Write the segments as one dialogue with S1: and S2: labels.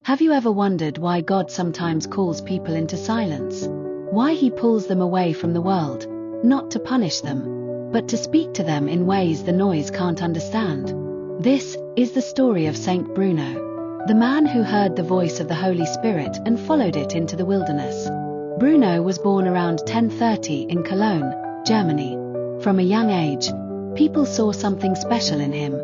S1: Have you ever wondered why God sometimes calls people into silence? Why He pulls them away from the world, not to punish them, but to speak to them in ways the noise can't understand? This is the story of Saint Bruno, the man who heard the voice of the Holy Spirit and followed it into the wilderness. Bruno was born around 1030 in Cologne, Germany. From a young age, people saw something special in him: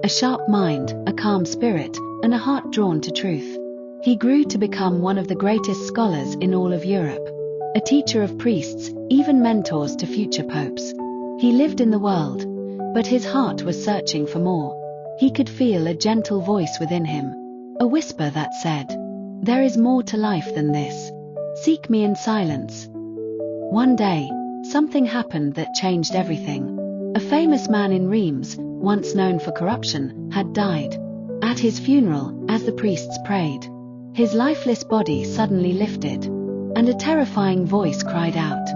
S1: a sharp mind, a calm spirit, and a heart drawn to truth. He grew to become one of the greatest scholars in all of Europe, a teacher of priests, even mentors to future popes. He lived in the world, but his heart was searching for more. He could feel a gentle voice within him, a whisper that said, "There is more to life than this. Seek me in silence." One day, something happened that changed everything. A famous man in Reims, once known for corruption, had died. At his funeral, as the priests prayed, his lifeless body suddenly lifted, and a terrifying voice cried out,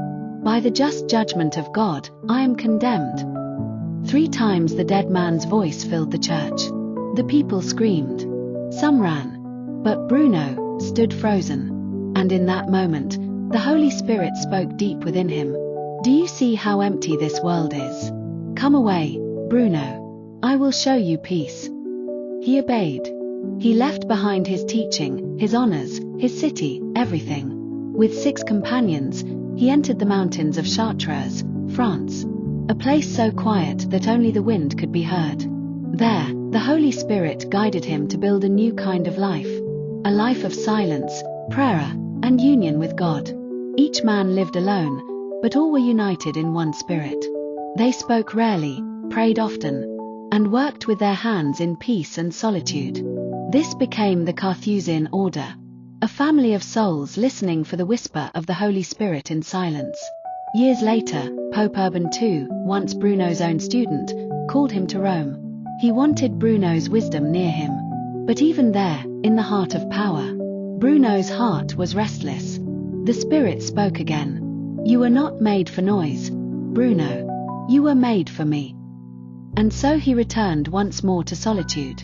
S1: "By the just judgment of God, I am condemned." 3 times the dead man's voice filled the church. The people screamed. Some ran. But Bruno stood frozen. And in that moment, the Holy Spirit spoke deep within him. "Do you see how empty this world is? Come away, Bruno. I will show you peace." He obeyed. He left behind his teaching, his honors, his city, everything. With 6 companions, he entered the mountains of Chartres, France, a place so quiet that only the wind could be heard. There, the Holy Spirit guided him to build a new kind of life, a life of silence, prayer, and union with God. Each man lived alone, but all were united in one spirit. They spoke rarely, prayed often, and worked with their hands in peace and solitude. This became the Carthusian Order, a family of souls listening for the whisper of the Holy Spirit in silence. Years later, Pope Urban II, once Bruno's own student, called him to Rome. He wanted Bruno's wisdom near him. But even there, in the heart of power, Bruno's heart was restless. The Spirit spoke again. "You were not made for noise, Bruno. You were made for me." And so he returned once more to solitude,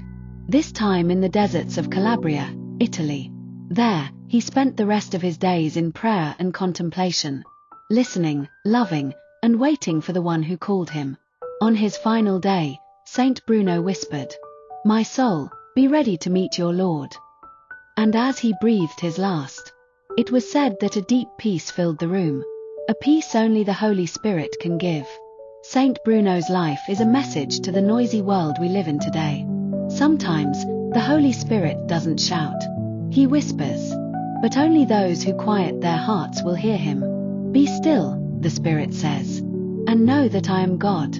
S1: this time in the deserts of Calabria, Italy. There, he spent the rest of his days in prayer and contemplation, listening, loving, and waiting for the one who called him. On his final day, Saint Bruno whispered, "My soul, be ready to meet your Lord." And as he breathed his last, it was said that a deep peace filled the room, a peace only the Holy Spirit can give. Saint Bruno's life is a message to the noisy world we live in today. Sometimes, the Holy Spirit doesn't shout. He whispers. But only those who quiet their hearts will hear him. "Be still," the Spirit says, "and know that I am God."